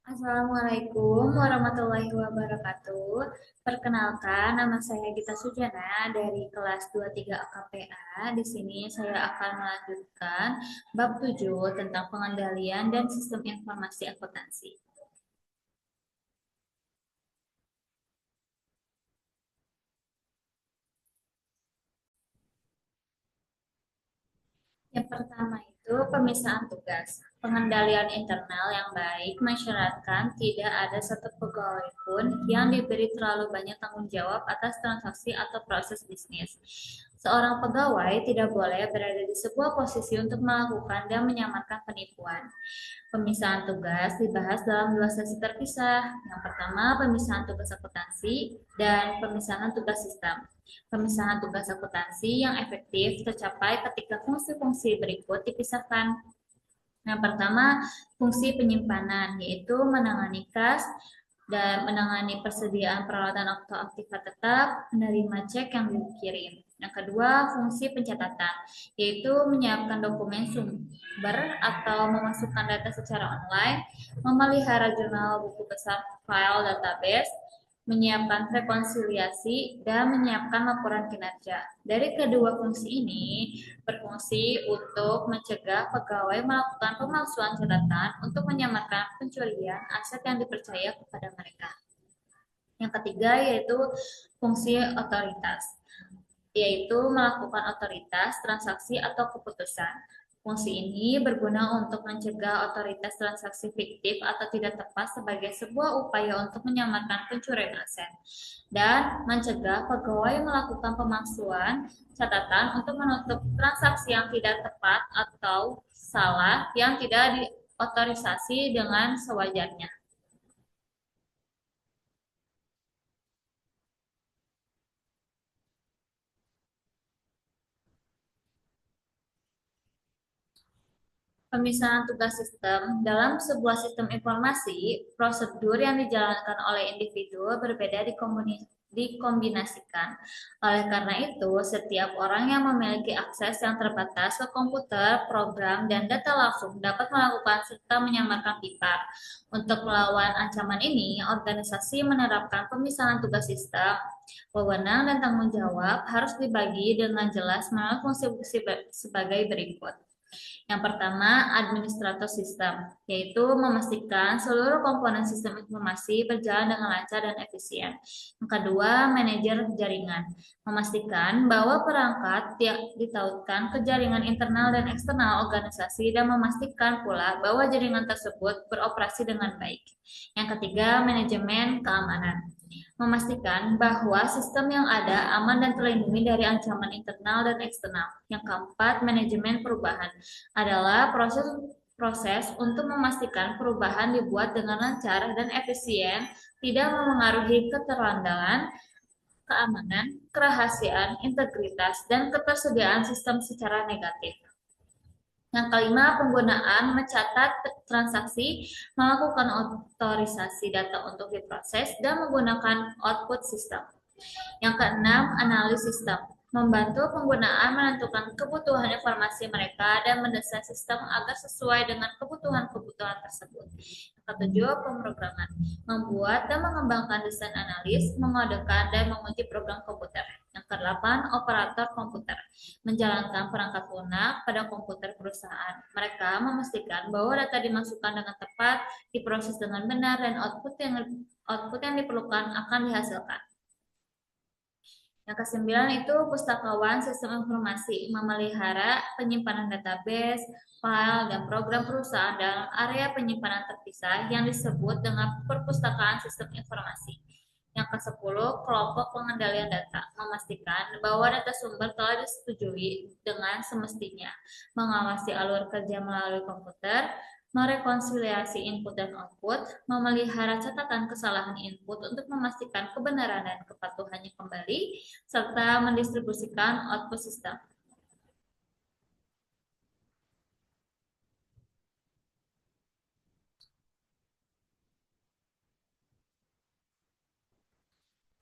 Assalamualaikum warahmatullahi wabarakatuh. Perkenalkan, nama saya Gita Sujana dari kelas 23 AKPA. Di sini saya akan melanjutkan bab 7 tentang pengendalian dan sistem informasi akuntansi. Yang pertama itu pemisahan tugas. Pengendalian internal yang baik mensyaratkan tidak ada satu pegawai pun yang diberi terlalu banyak tanggung jawab atas transaksi atau proses bisnis. Seorang pegawai tidak boleh berada di sebuah posisi untuk melakukan dan menyamarkan penipuan. Pemisahan tugas dibahas dalam dua sesi terpisah. Yang pertama, pemisahan tugas akuntansi dan pemisahan tugas sistem. Pemisahan tugas akuntansi yang efektif tercapai ketika fungsi-fungsi berikut dipisahkan. Yang pertama, fungsi penyimpanan, yaitu menangani kas dan menangani persediaan peralatan atau aktiva tetap, menerima cek yang dikirim. Yang kedua, fungsi pencatatan, yaitu menyiapkan dokumen sumber atau memasukkan data secara online, memelihara jurnal buku besar file database, menyiapkan rekonsiliasi, dan menyiapkan laporan kinerja. Dari kedua fungsi ini berfungsi untuk mencegah pegawai melakukan pemalsuan catatan untuk menyamarkan pencurian aset yang dipercaya kepada mereka. Yang ketiga yaitu fungsi otoritas, yaitu melakukan otoritas, transaksi, atau keputusan. Fungsi ini berguna untuk mencegah otoritas transaksi fiktif atau tidak tepat sebagai sebuah upaya untuk menyamarkan pencurian aset dan mencegah pegawai melakukan pemalsuan catatan untuk menutup transaksi yang tidak tepat atau salah yang tidak diotorisasi dengan sewajarnya. Pemisahan tugas sistem dalam sebuah sistem informasi, prosedur yang dijalankan oleh individu berbeda dikombinasikan. Oleh karena itu, setiap orang yang memiliki akses yang terbatas ke komputer, program, dan data langsung dapat melakukan serta menyamarkan pipa. Untuk melawan ancaman ini, organisasi menerapkan pemisahan tugas sistem. Wewenang dan tanggung jawab harus dibagi dengan jelas melalui fungsi-fungsi sebagai berikut. Yang pertama, administrator sistem, yaitu memastikan seluruh komponen sistem informasi berjalan dengan lancar dan efisien. Yang kedua, manajer jaringan, memastikan bahwa perangkat ditautkan ke jaringan internal dan eksternal organisasi dan memastikan pula bahwa jaringan tersebut beroperasi dengan baik. Yang ketiga, manajemen keamanan, memastikan bahwa sistem yang ada aman dan terlindungi dari ancaman internal dan eksternal. Yang keempat, manajemen perubahan adalah proses proses untuk memastikan perubahan dibuat dengan lancar dan efisien, tidak memengaruhi keterandalan, keamanan, kerahasiaan, integritas, dan ketersediaan sistem secara negatif. Yang kelima, penggunaan mencatat transaksi, melakukan otorisasi data untuk diproses, dan menggunakan output sistem. Yang keenam, analisis sistem. Membantu penggunaan menentukan kebutuhan informasi mereka dan mendesain sistem agar sesuai dengan kebutuhan-kebutuhan tersebut. Yang ketujuh, pemrograman. Membuat dan mengembangkan desain analis, mengodekan dan menguji program komputer. Yang kedelapan, operator komputer. Menjalankan perangkat lunak pada komputer perusahaan. Mereka memastikan bahwa data dimasukkan dengan tepat, diproses dengan benar, dan output yang diperlukan akan dihasilkan. Yang kesembilan itu pustakawan sistem informasi, memelihara penyimpanan database, file, dan program perusahaan dalam area penyimpanan terpisah yang disebut dengan perpustakaan sistem informasi. Yang ke-10, kelompok pengendalian data, memastikan bahwa data sumber telah disetujui dengan semestinya, mengawasi alur kerja melalui komputer, merekonsiliasi input dan output, memelihara catatan kesalahan input untuk memastikan kebenaran dan kepatuhannya kembali, serta mendistribusikan output sistem.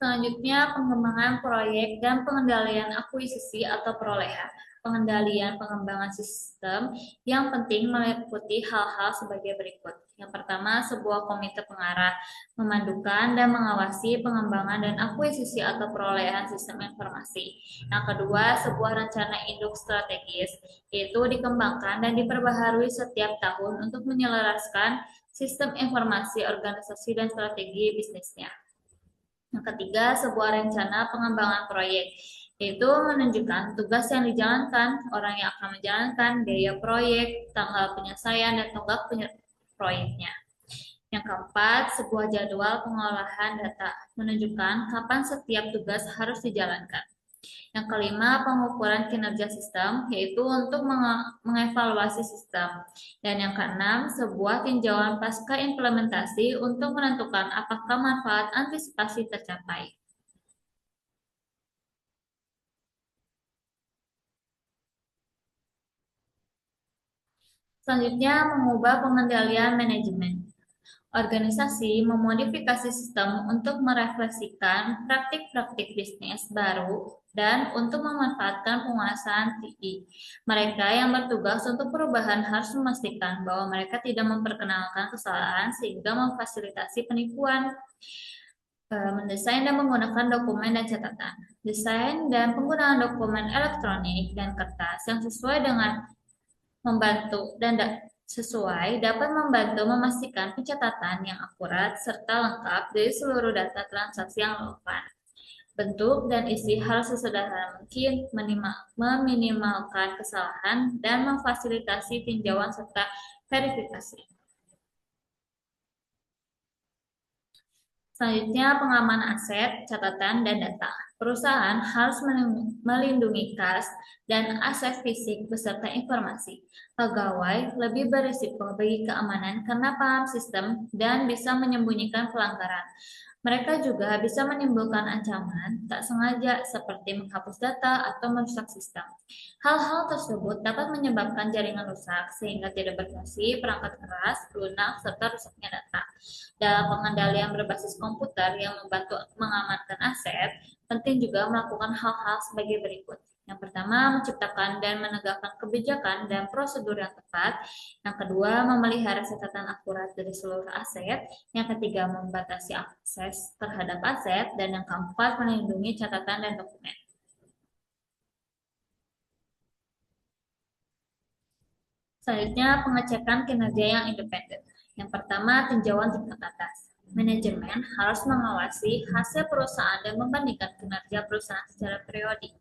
Selanjutnya, pengembangan proyek dan pengendalian akuisisi atau perolehan. Pengendalian pengembangan sistem yang penting meliputi hal-hal sebagai berikut. Yang pertama, sebuah komite pengarah memandukan dan mengawasi pengembangan dan akuisisi atau perolehan sistem informasi. Yang kedua, sebuah rencana induk strategis, yaitu dikembangkan dan diperbaharui setiap tahun untuk menyelaraskan sistem informasi organisasi dan strategi bisnisnya. Yang ketiga, sebuah rencana pengembangan proyek, yaitu menunjukkan tugas yang dijalankan, orang yang akan menjalankan, biaya proyek, tanggal penyelesaian, dan tonggak proyeknya. Yang keempat, sebuah jadwal pengolahan data, menunjukkan kapan setiap tugas harus dijalankan. Yang kelima, pengukuran kinerja sistem, yaitu untuk mengevaluasi sistem. Dan yang keenam, sebuah tinjauan pasca implementasi untuk menentukan apakah manfaat antisipasi tercapai. Selanjutnya, mengubah pengendalian manajemen. Organisasi memodifikasi sistem untuk merefleksikan praktik-praktik bisnis baru dan untuk memanfaatkan penguasaan TI. Mereka yang bertugas untuk perubahan harus memastikan bahwa mereka tidak memperkenalkan kesalahan sehingga memfasilitasi penipuan. Mendesain dan menggunakan dokumen dan catatan. Desain dan penggunaan dokumen elektronik dan kertas yang sesuai dengan membantu dan sesuai dapat membantu memastikan pencatatan yang akurat serta lengkap dari seluruh data transaksi yang relevan. Bentuk dan isi harus sesederhana mungkin, meminimalkan kesalahan dan memfasilitasi tinjauan serta verifikasi. Selanjutnya, pengaman aset, catatan, dan data. Perusahaan harus melindungi kas dan aset fisik beserta informasi. Pegawai lebih berisiko bagi keamanan karena paham sistem dan bisa menyembunyikan pelanggaran. Mereka juga bisa menimbulkan ancaman tak sengaja seperti menghapus data atau merusak sistem. Hal-hal tersebut dapat menyebabkan jaringan rusak sehingga tidak berfungsi, perangkat keras, lunak, serta rusaknya data. Dalam pengendalian berbasis komputer yang membantu mengamankan aset, penting juga melakukan hal-hal sebagai berikut. Yang pertama, menciptakan dan menegakkan kebijakan dan prosedur yang tepat. Yang kedua, memelihara catatan akurat dari seluruh aset. Yang ketiga, membatasi akses terhadap aset. Dan yang keempat, melindungi catatan dan dokumen. Selanjutnya, pengecekan kinerja yang independen. Yang pertama, tinjauan tingkat atas. Manajemen harus mengawasi hasil perusahaan dan membandingkan kinerja perusahaan secara periodik.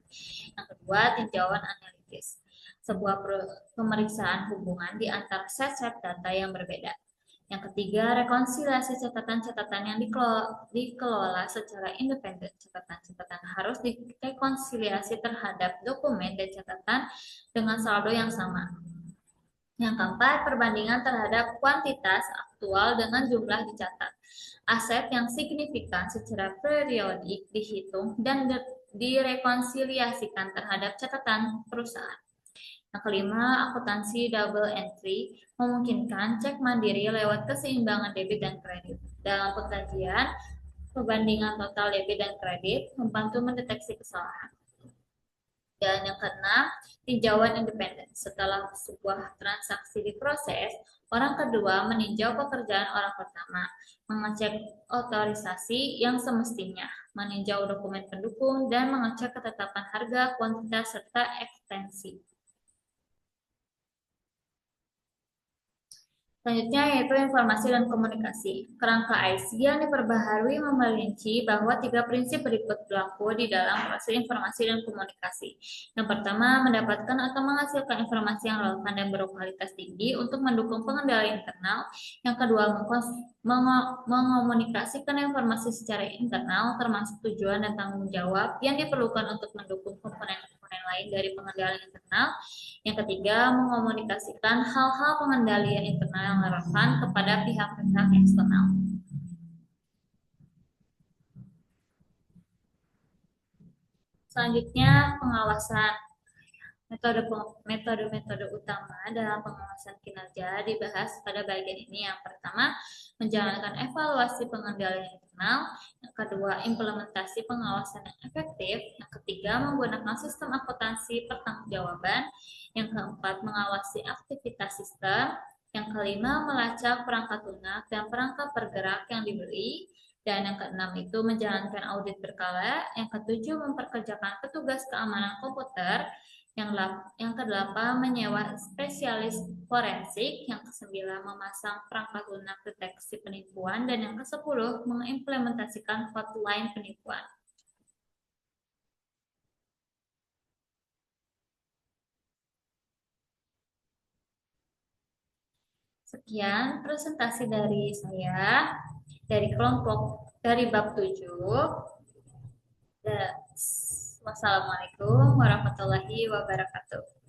Yang kedua, tinjauan analitis. Sebuah pemeriksaan hubungan di antara set-set data yang berbeda. Yang ketiga, rekonsiliasi catatan-catatan yang dikelola secara independen. Catatan-catatan harus direkonsiliasi terhadap dokumen dan catatan dengan saldo yang sama. Yang keempat, perbandingan terhadap kuantitas aktual dengan jumlah dicatat. Aset yang signifikan secara periodik dihitung dan direkonsiliasikan terhadap catatan perusahaan. Yang kelima, akuntansi double entry memungkinkan cek mandiri lewat keseimbangan debit dan kredit. Dalam pengkajian, perbandingan total debit dan kredit membantu mendeteksi kesalahan. Dan yang keenam, tinjauan independen. Setelah sebuah transaksi diproses, orang kedua meninjau pekerjaan orang pertama, mengecek otorisasi yang semestinya, meninjau dokumen pendukung, dan mengecek ketetapan harga, kuantitas, serta ekstensi. Selanjutnya yaitu informasi dan komunikasi. Kerangka IC yang diperbaharui memerinci bahwa tiga prinsip berikut berlaku di dalam proses informasi dan komunikasi. Yang pertama, mendapatkan atau menghasilkan informasi yang relevan dan berkualitas tinggi untuk mendukung pengendalian internal. Yang kedua, mengomunikasikan informasi secara internal termasuk tujuan dan tanggung jawab yang diperlukan untuk mendukung komponen-komponen lain dari pengendalian internal. Yang ketiga, mengomunikasikan hal-hal pengendalian internal yang relevan kepada pihak-pihak eksternal. Selanjutnya, pengawasan. Metode-metode utama dalam pengawasan kinerja dibahas pada bagian ini. Yang pertama, menjalankan evaluasi pengendalian internal. Yang kedua, implementasi pengawasan yang efektif. Yang ketiga, menggunakan sistem akuntansi pertanggungjawaban. Yang keempat, mengawasi aktivitas sistem. Yang kelima, melacak perangkat lunak dan perangkat bergerak yang diberi. Dan yang keenam itu menjalankan audit berkala. Yang ketujuh, memperkerjakan petugas keamanan komputer. Yang kedelapan, menyewa spesialis forensik. Yang kesembilan, memasang perangkat lunak deteksi penipuan. Dan yang kesepuluh, mengimplementasikan hotline penipuan. Sekian presentasi dari saya dari kelompok dari bab 7. Wassalamualaikum warahmatullahi wabarakatuh.